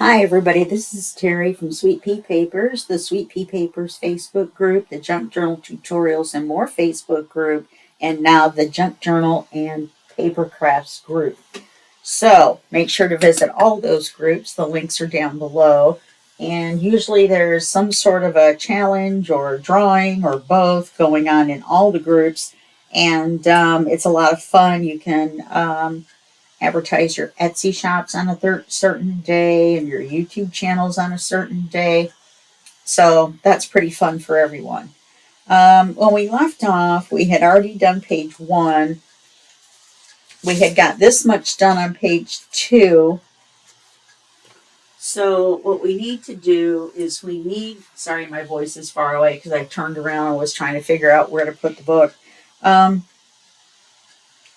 Hi everybody, this is Terry from Sweet Pea Papers, the Sweet Pea Papers Facebook group, the Junk Journal Tutorials and More Facebook group, and now the Junk Journal and Paper Crafts group. So make sure to visit all those groups. The links are down below. And usually there's some sort of a challenge or drawing or both going on in all the groups. And it's a lot of fun. You can advertise your Etsy shops on a certain day and your YouTube channels on a certain day. So that's pretty fun for everyone. When we left off, we had already done page 1. We had got this much done on page 2. So what we need to do is sorry, my voice is far away because I turned around and was trying to figure out where to put the book.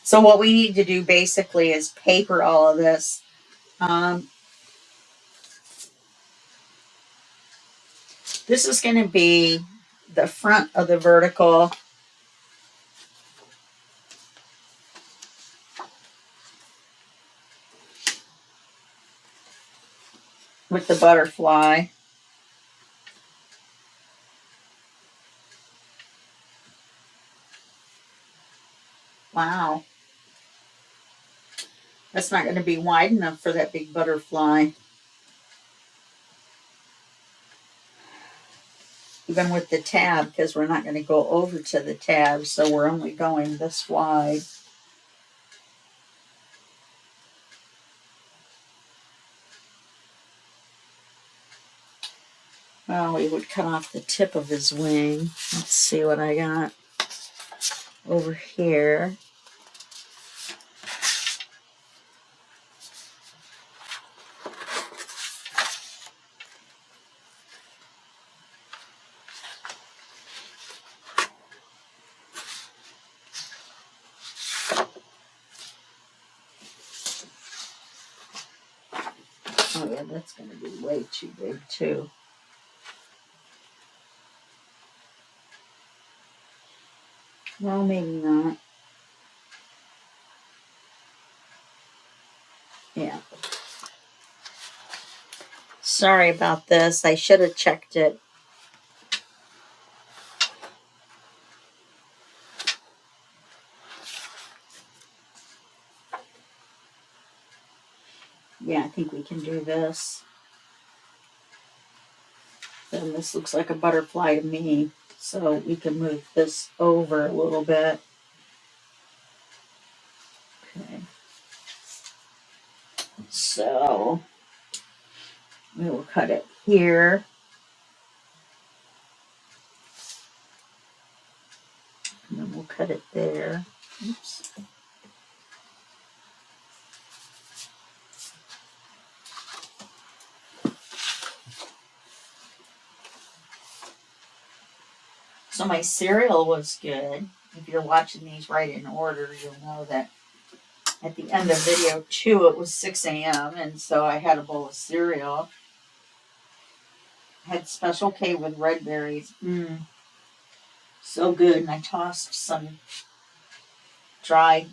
So what we need to do basically is paper all of this. This is going to be the front of the vertical. With the butterfly. Wow. That's not going to be wide enough for that big butterfly. Even with the tab, because we're not going to go over to the tab, so we're only going this wide. Well, we would cut off the tip of his wing. Let's see what I got over here. Oh yeah, that's going to be way too big too. Well, maybe not. Yeah. Sorry about this. I should have checked it. Yeah, I think we can do this. Then this looks like a butterfly to me. So we can move this over a little bit. Okay. So we will cut it here. And then we'll cut it there. Oops. So my cereal was good. If you're watching these right in order, you'll know that at the end of video 2, it was 6 a.m. And so I had a bowl of cereal. Had Special K with red berries. So good. And I tossed some dried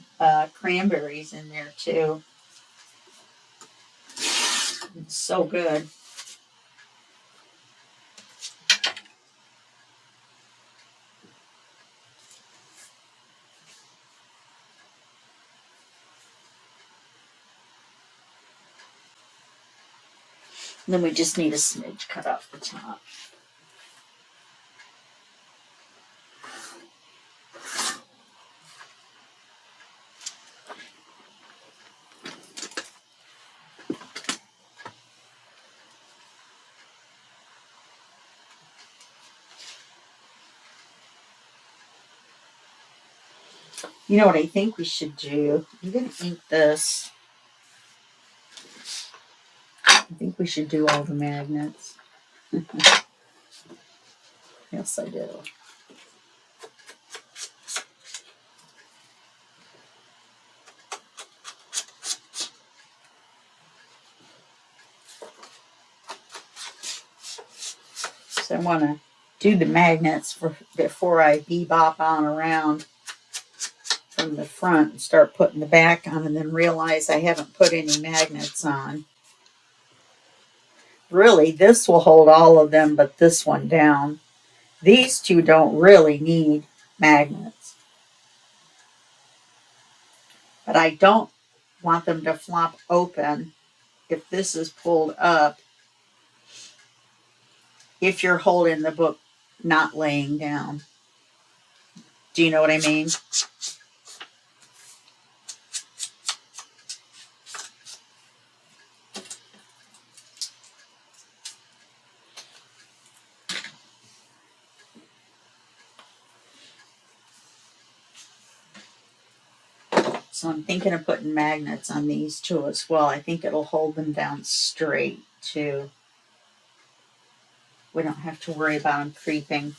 cranberries in there too. It's so good. And then we just need a smidge cut off the top. You know what I think we should do? I'm going to ink this. I think we should do all the magnets. Yes, I do. So I want to do the magnets before I bebop on around from the front and start putting the back on, and then realize I haven't put any magnets on. Really, this will hold all of them but this one down. These two don't really need magnets. But I don't want them to flop open if this is pulled up, if you're holding the book not laying down. Do you know what I mean? So I'm thinking of putting magnets on these two as well. I think it'll hold them down straight too. We don't have to worry about them creeping.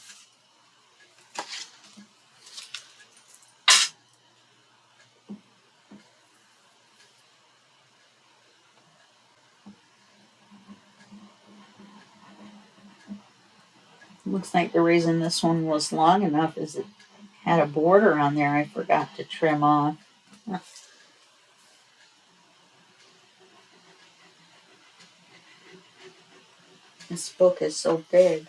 Looks like the reason this one was long enough is it had a border on there I forgot to trim off. This book is so big.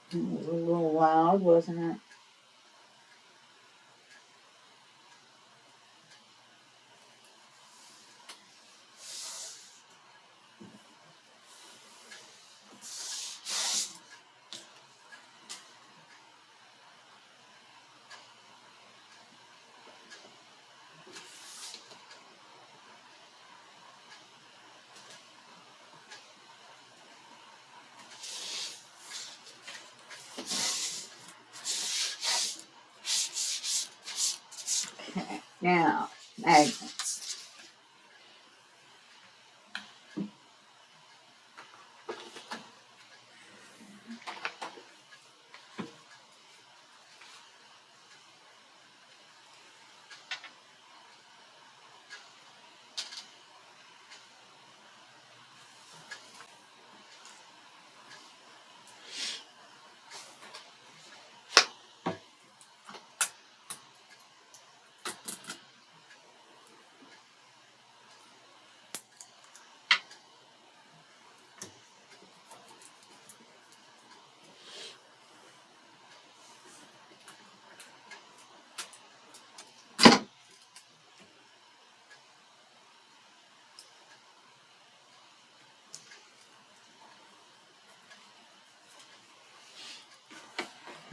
It was a little loud, wasn't it? Okay, now, magnets.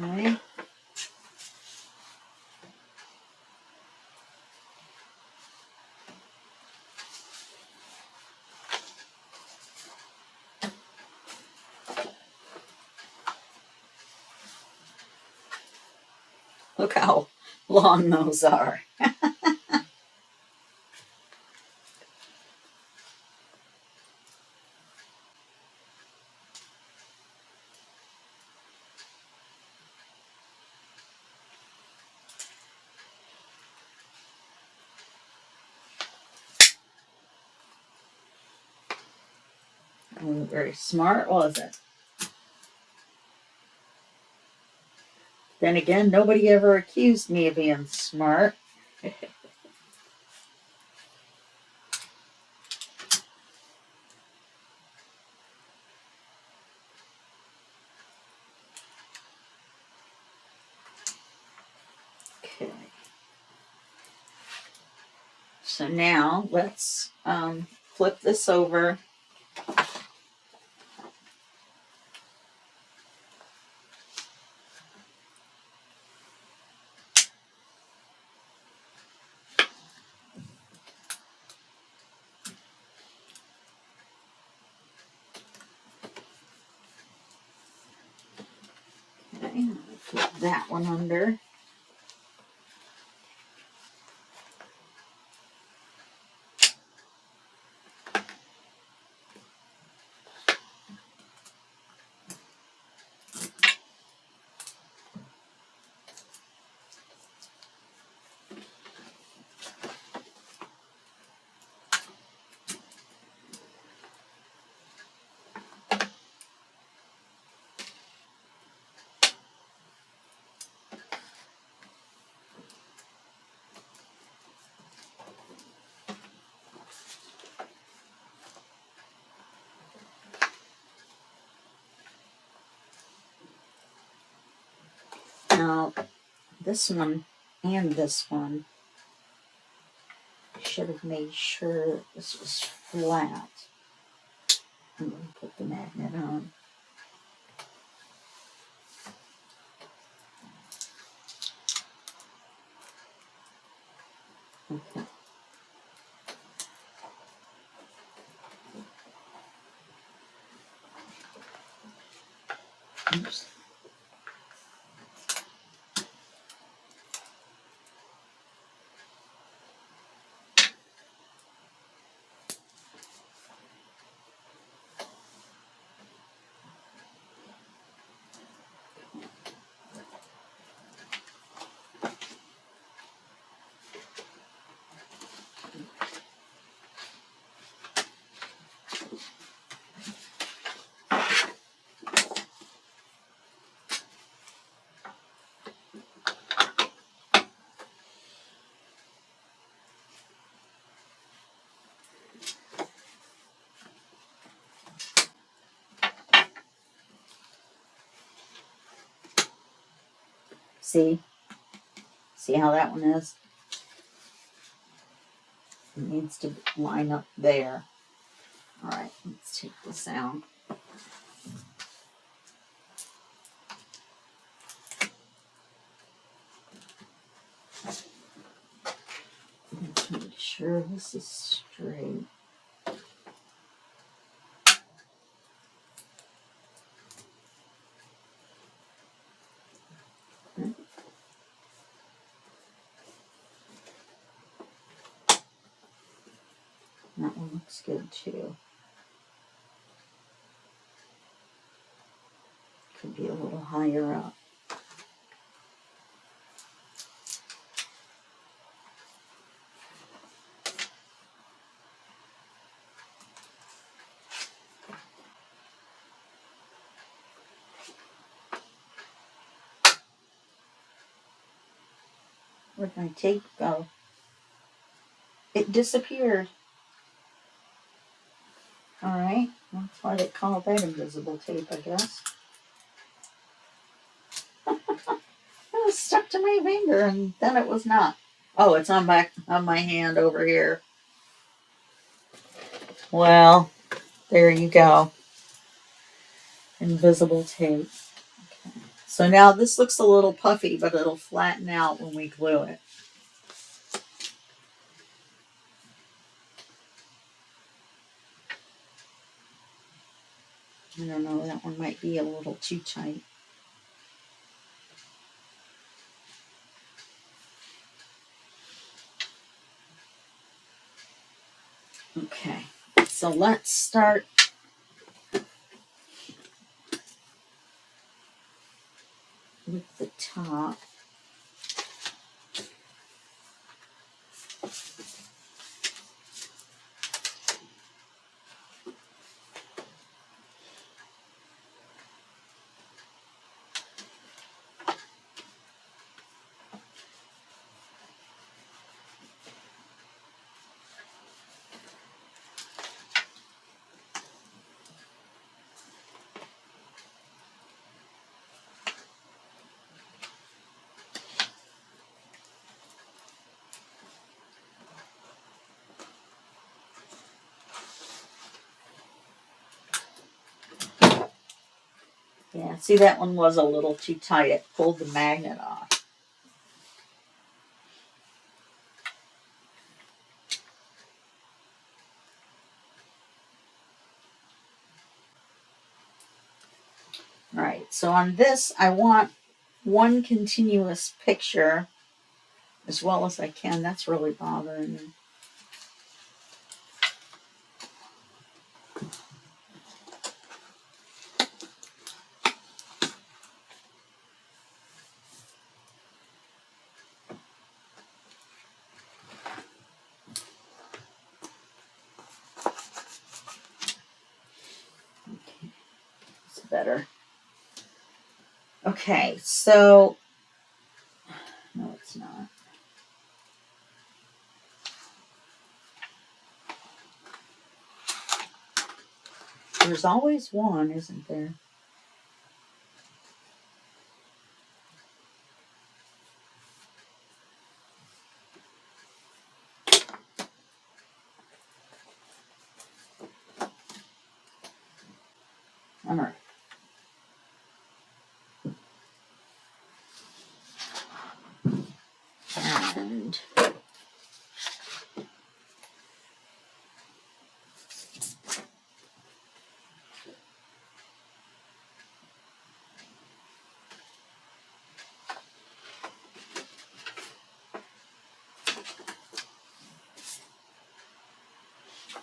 Okay. Look how long those are. Wasn't very smart, was it? Then again, nobody ever accused me of being smart. Okay. So now let's flip this over. that one under. Now, this one and this one, I should have made sure this was flat. I'm going to put the magnet on. Okay. Oops. See how that one is? It needs to line up there. All right, let's take this out. Let's make sure this is straight. Okay. That one looks good too. Could be a little higher up. Where'd my tape go? It disappeared. All right, that's why they call that invisible tape, I guess. It was stuck to my finger, and then it was not. Oh, it's on my hand over here. Well, there you go. Invisible tape. Okay. So now this looks a little puffy, but it'll flatten out when we glue it. I don't know, that one might be a little too tight. Okay, so let's start with the top. Yeah, see, that one was a little too tight. It pulled the magnet off. All right, so on this, I want one continuous picture as well as I can. That's really bothering me. Okay, it's better. Okay, so no, it's not. There's always one, isn't there? All right. And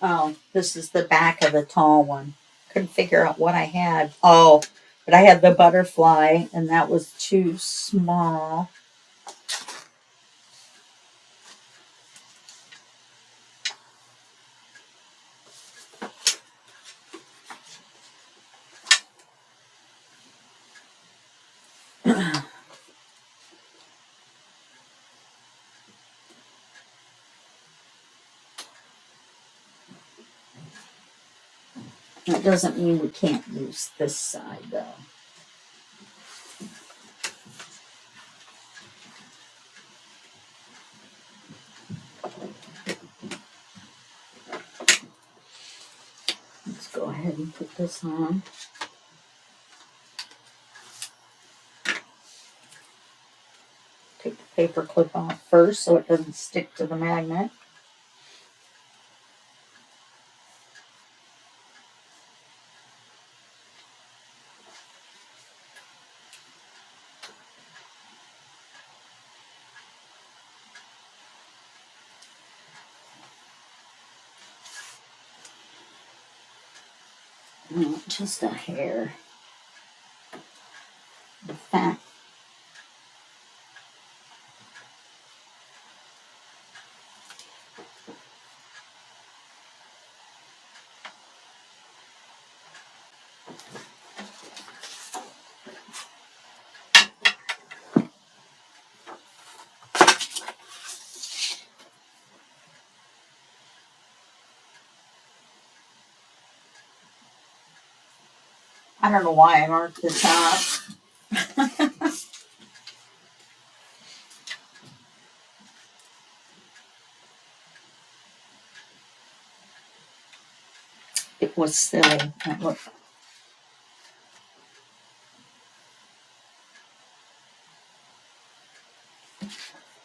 oh, this is the back of the tall one. Couldn't figure out what I had. Oh, but I had the butterfly, and that was too small. That doesn't mean we can't use this side, though. Let's go ahead and put this on. Take the paper clip off first so it doesn't stick to the magnet. Oh, just a hair. In fact, I don't know why I marked the top. It was silly. Look.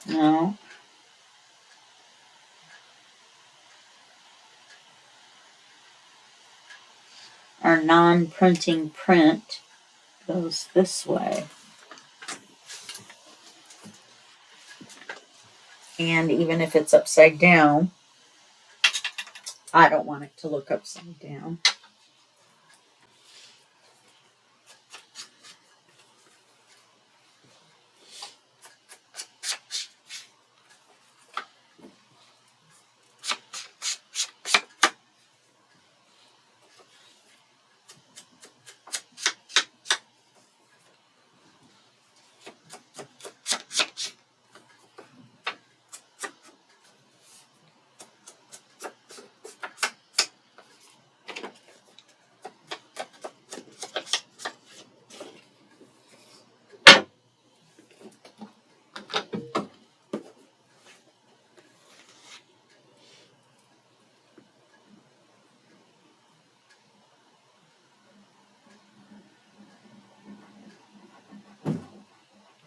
No. Our non-printing print goes this way. And even if it's upside down, I don't want it to look upside down.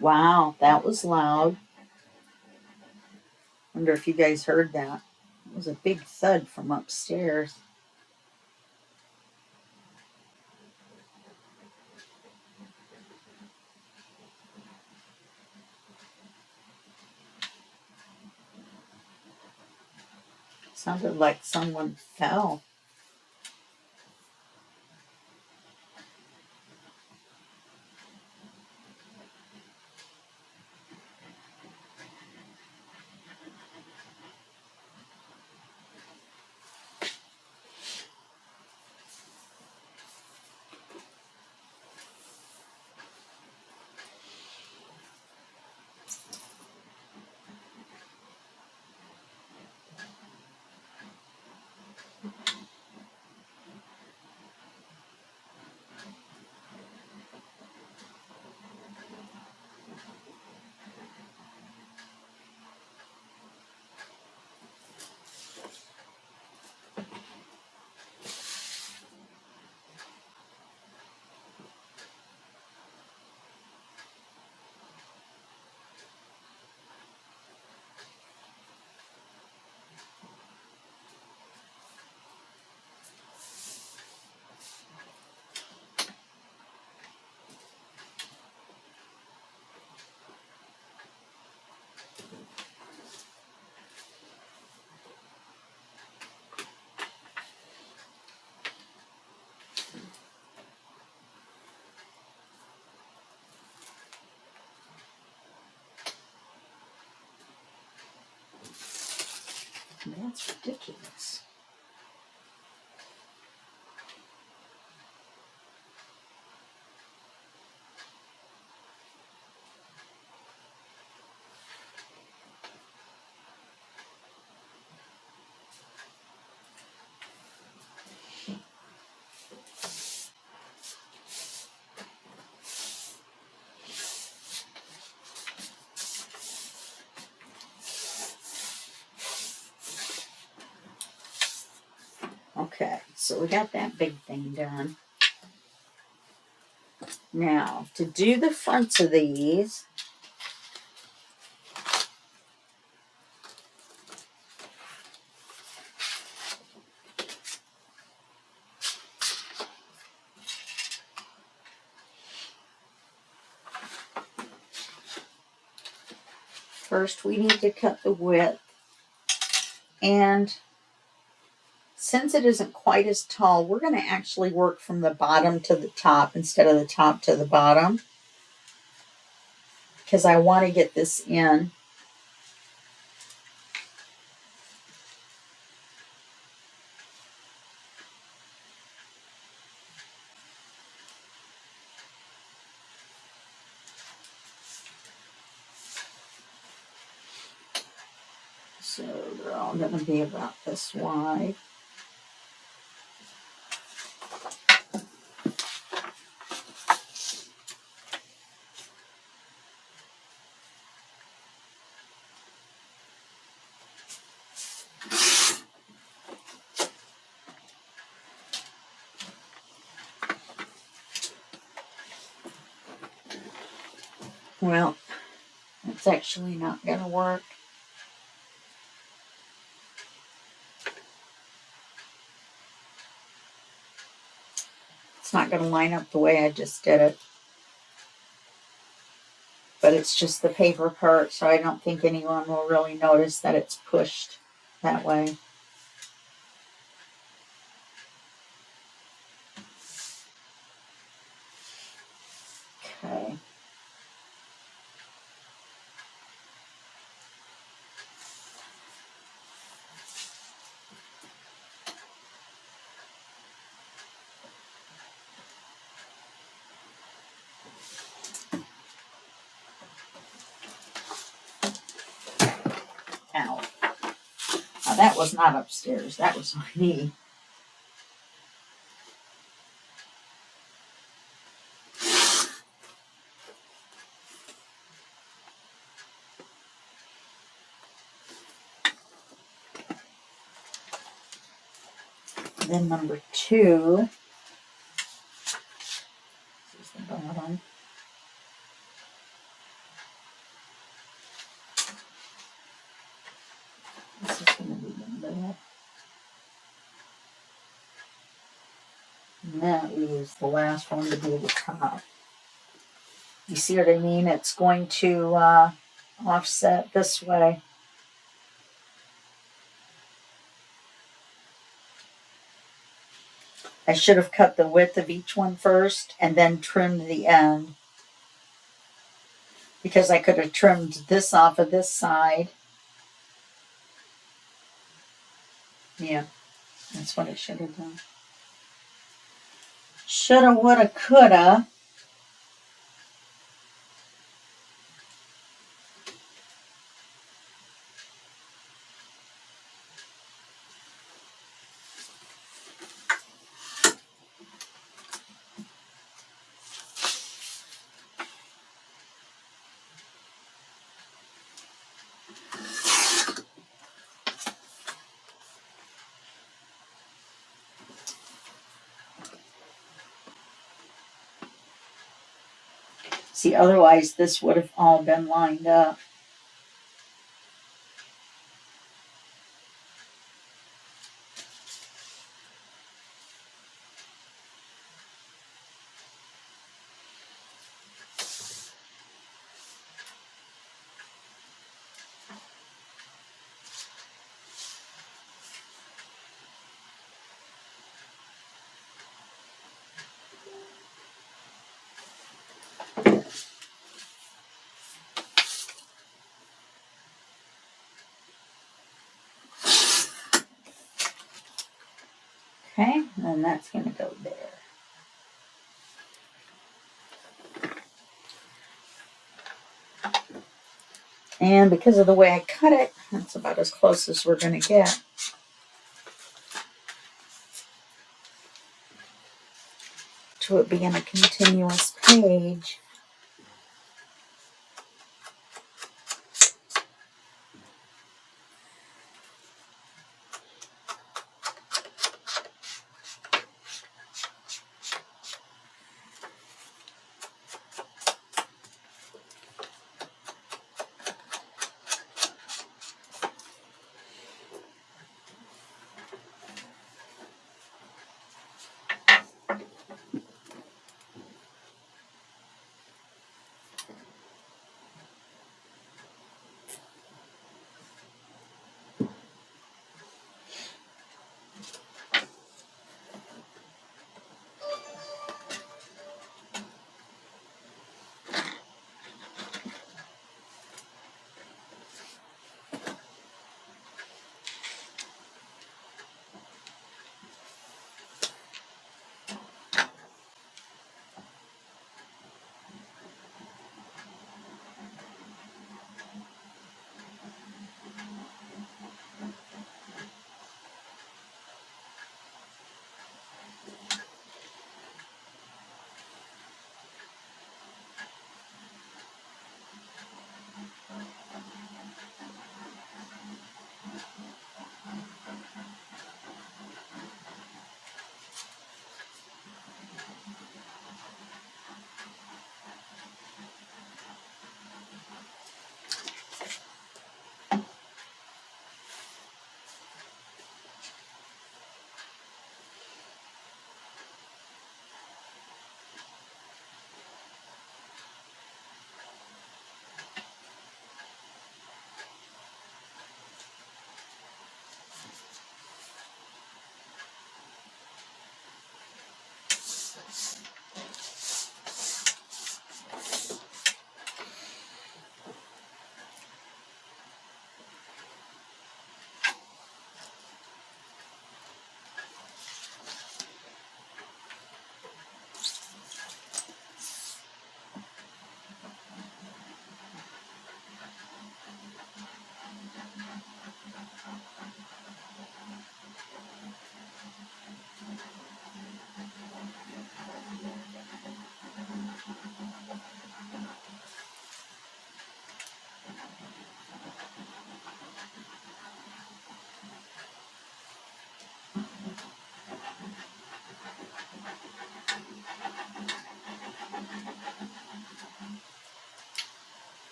Wow, that was loud. Wonder if you guys heard that. It was a big thud from upstairs. Sounded like someone fell. That's ridiculous. Okay, so we got that big thing done. Now, to do the fronts of these, first we need to cut the width. And since it isn't quite as tall, we're going to actually work from the bottom to the top instead of the top to the bottom, because I want to get this in. So they're all going to be about this wide. Well, it's actually not going to work. It's not going to line up the way I just did it. But it's just the paper part, so I don't think anyone will really notice that it's pushed that way. Okay. Ow. Now that was not upstairs, that was on me. Then number 2, this is the bottom. This is going to be the middle. And that leaves the last one to be the top. You see what I mean? It's going to offset this way. I should have cut the width of each one first and then trimmed the end, because I could have trimmed this off of this side. Yeah, that's what I should have done. Shoulda, woulda, coulda. See, otherwise this would have all been lined up. Okay, and that's going to go there. And because of the way I cut it, that's about as close as we're going to get to it being a continuous page.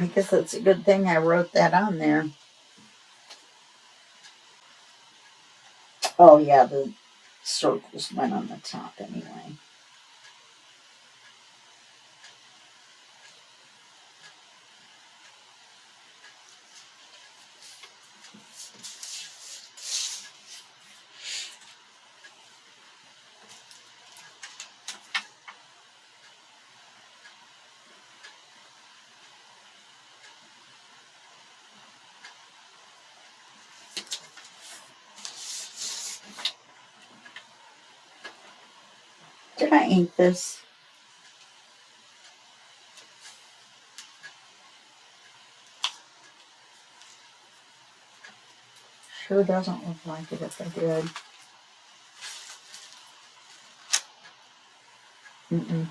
I guess it's a good thing I wrote that on there. Oh yeah, the circles went on the top anyway. Did I ink this? Sure doesn't look like it if I did. Mm-mm.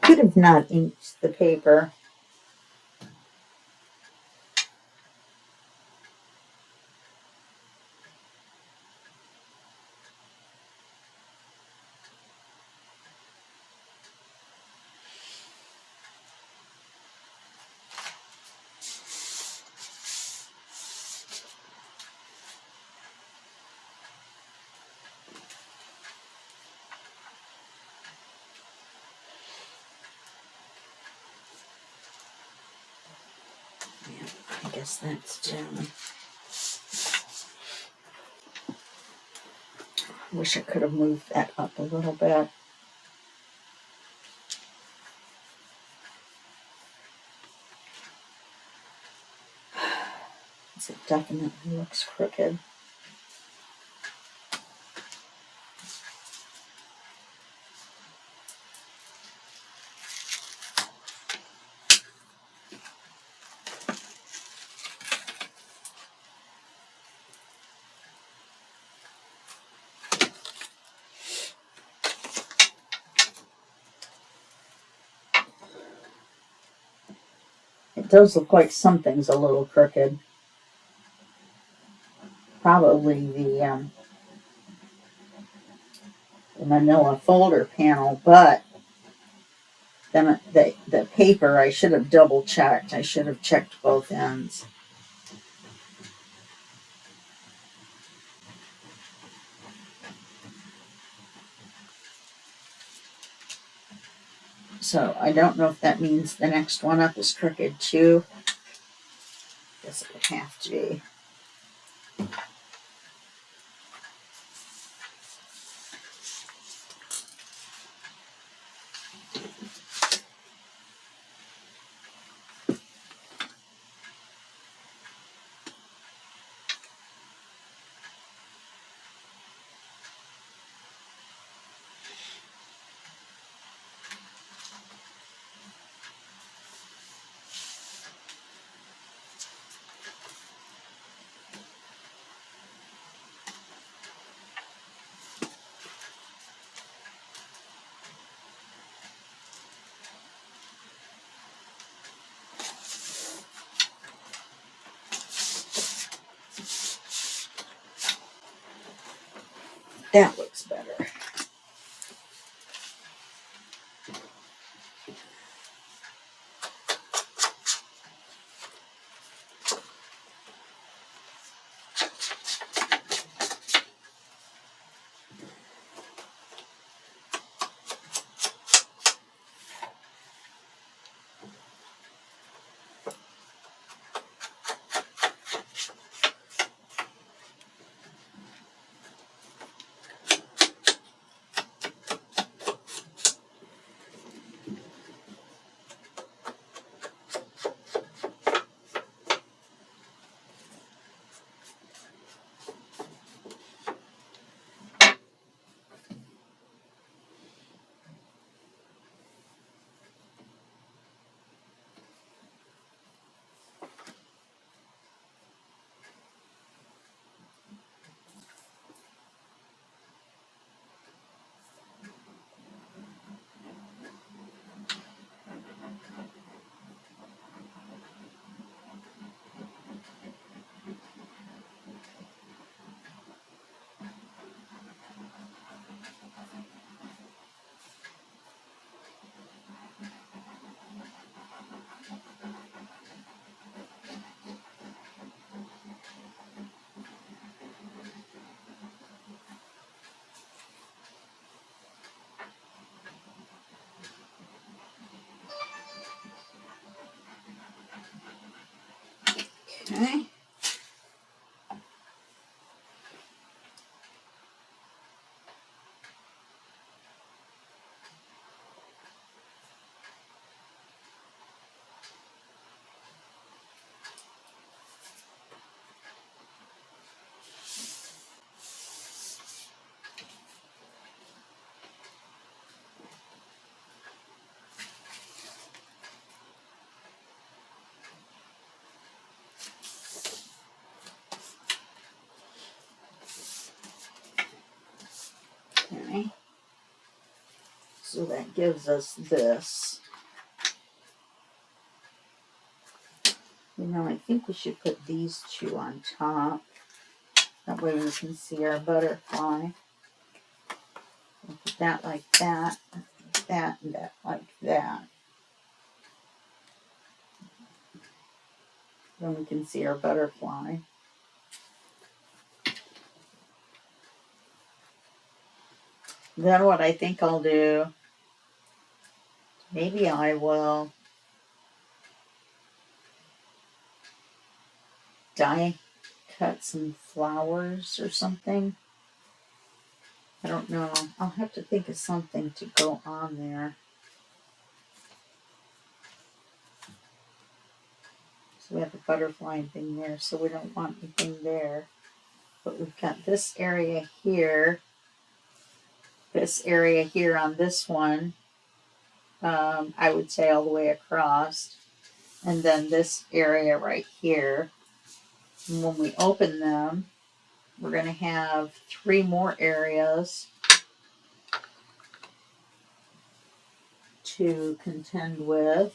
Could have not inked the paper. Yeah, I guess that's done. Wish I could have moved that up a little bit. It definitely looks crooked. It does look like something's a little crooked. Probably the manila folder panel, but the paper I should have double checked. I should have checked both ends. So I don't know if that means the next one up is crooked too. Guess it would have to be. That looks better. Okay. Okay. So that gives us this. You know, I think we should put these two on top. That way we can see our butterfly. We'll put that like that, that, and that like that. Then we can see our butterfly. Then what I think I'll do, maybe I will die cut some flowers or something. I don't know. I'll have to think of something to go on there. So we have the butterfly thing there, so we don't want anything there. But we've got this area here on this one. I would say all the way across. And then this area right here. And when we open them, we're going to have 3 more areas to contend with.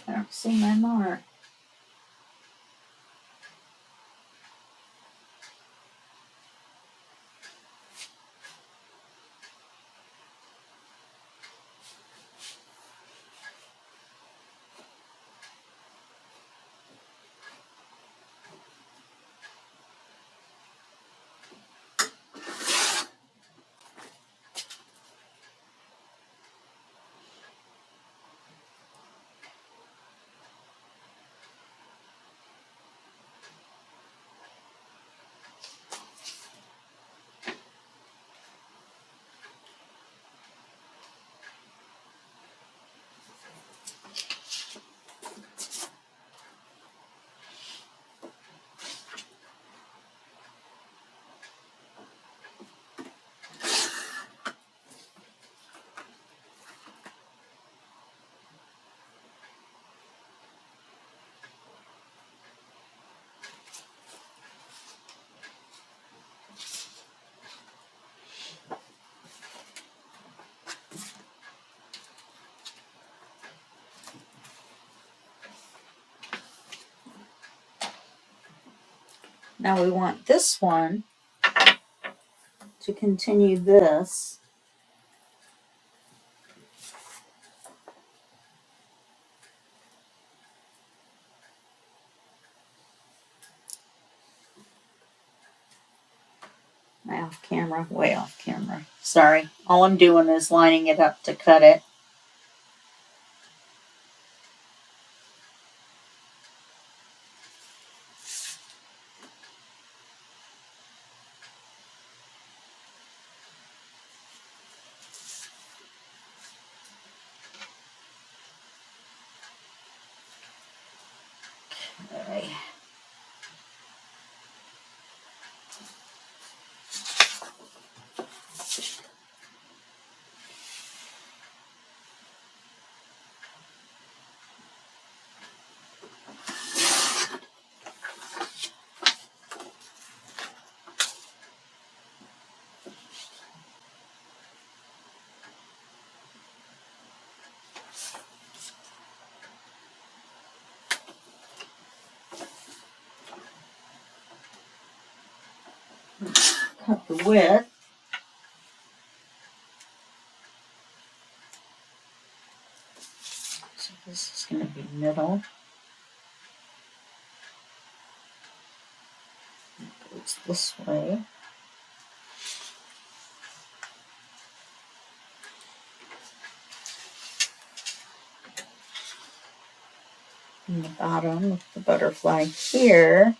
I don't see my mark. Now we want this one to continue this. Off camera, way off camera. Sorry. All I'm doing is lining it up to cut it. Okay. cut the width. So this is going to be middle. It goes this way. And the bottom with the butterfly here.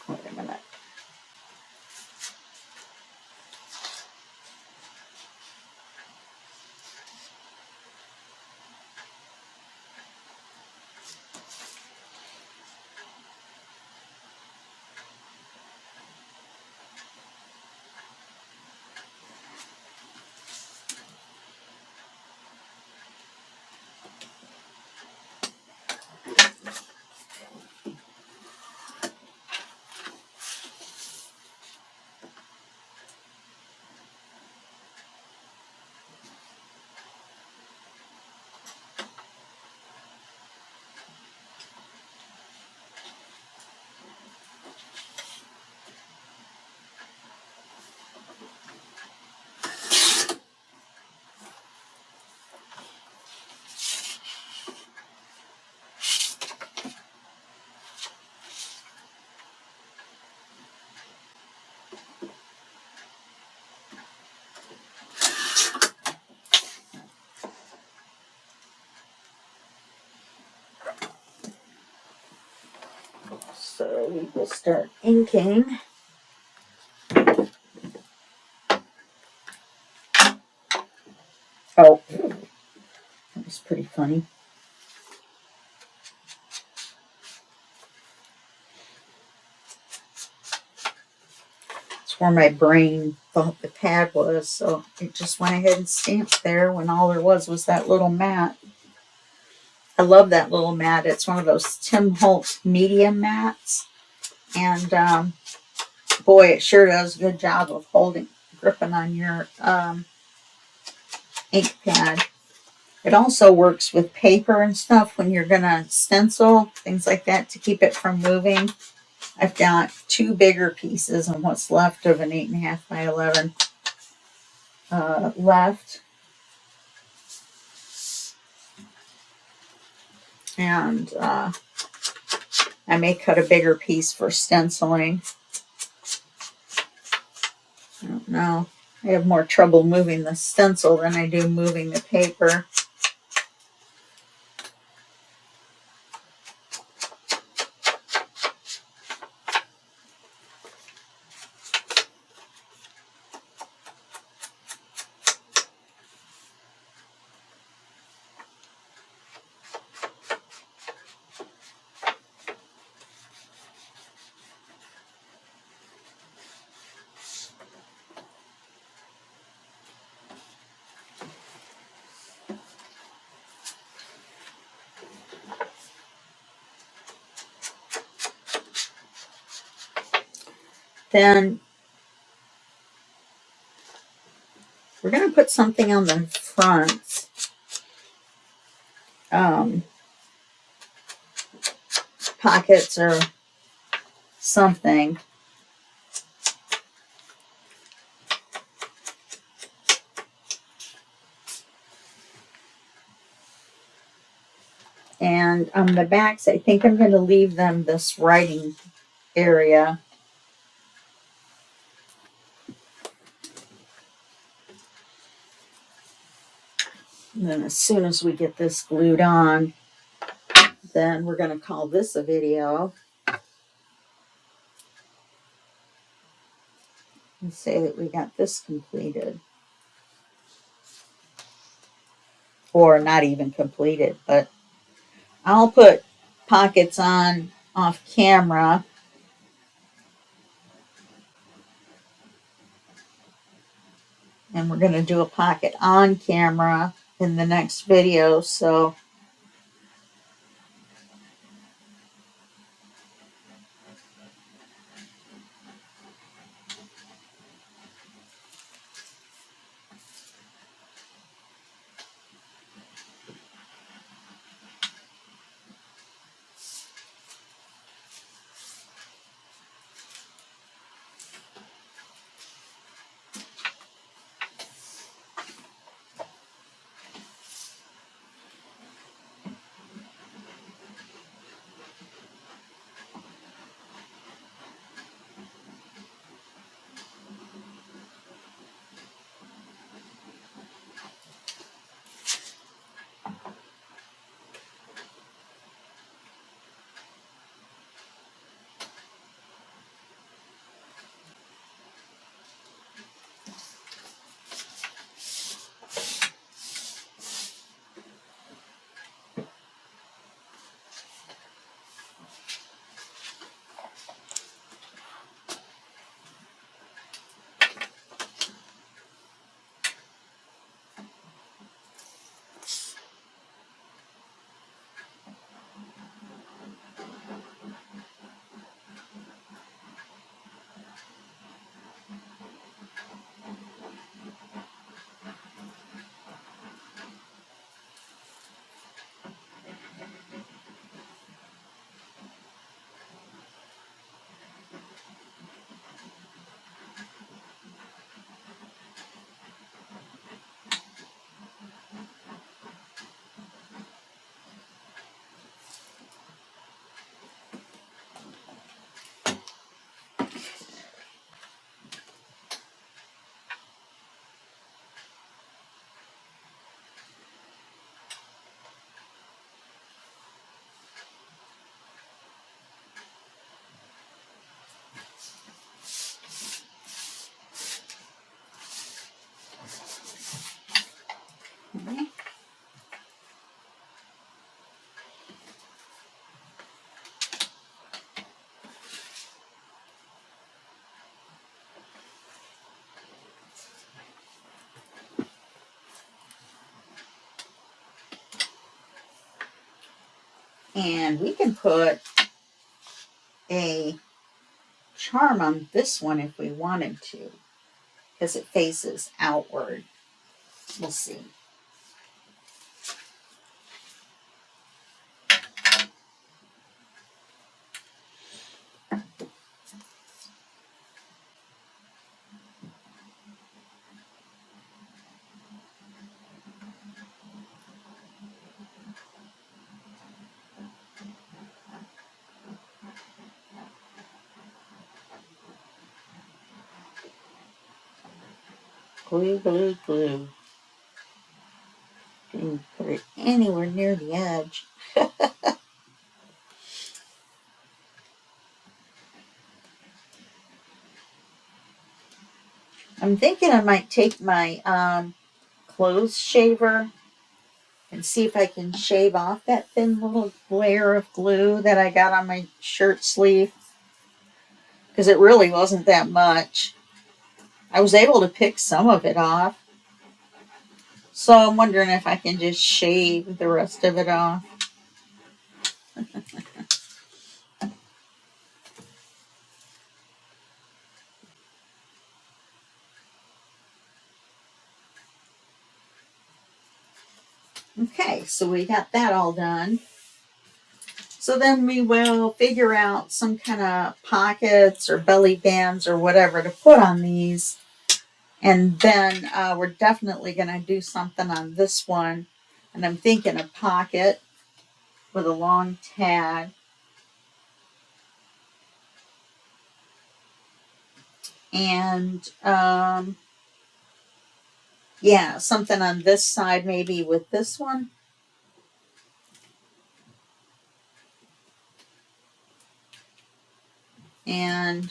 Wait a minute. So we will start inking. Oh, that was pretty funny. It's where my brain thought the pad was, so it just went ahead and stamped there when all there was that little mat. I love that little mat. It's one of those Tim Holtz medium mats. And boy, it sure does a good job of gripping on your ink pad. It also works with paper and stuff when you're going to stencil, things like that, to keep it from moving. I've got 2 bigger pieces and what's left of an 8.5 by 11 left. And I may cut a bigger piece for stenciling. I don't know. I have more trouble moving the stencil than I do moving the paper. Then we're going to put something on the front. Pockets or something. And on the backs, I think I'm going to leave them this writing area. And then as soon as we get this glued on, then we're going to call this a video. And say that we got this completed. Or not even completed, but I'll put pockets on off camera. And we're going to do a pocket on camera in the next video. So And we can put a charm on this one if we wanted to, because it faces outward. We'll see. Glue, glue, glue. Didn't put it anywhere near the edge. I'm thinking I might take my clothes shaver and see if I can shave off that thin little layer of glue that I got on my shirt sleeve, because it really wasn't that much. I was able to pick some of it off, so I'm wondering if I can just shave the rest of it off. Okay, so we got that all done. So then we will figure out some kind of pockets or belly bands or whatever to put on these. And then we're definitely going to do something on this one. And I'm thinking a pocket with a long tag. And yeah, something on this side maybe with this one. And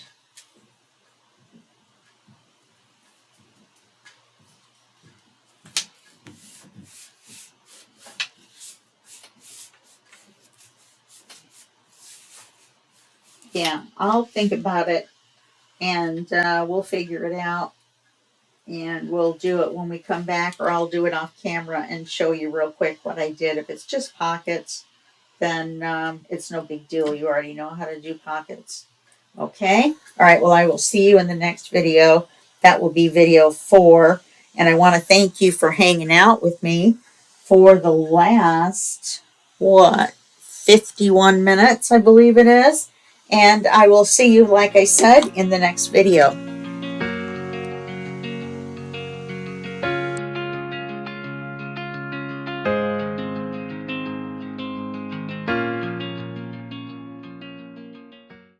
yeah, I'll think about it, and we'll figure it out. And we'll do it when we come back, or I'll do it off camera and show you real quick what I did. If it's just pockets, then it's no big deal. You already know how to do pockets. Okay? All right, well, I will see you in the next video. That will be video 4. And I want to thank you for hanging out with me for the last, 51 minutes, I believe it is. And I will see you, like I said, in the next video.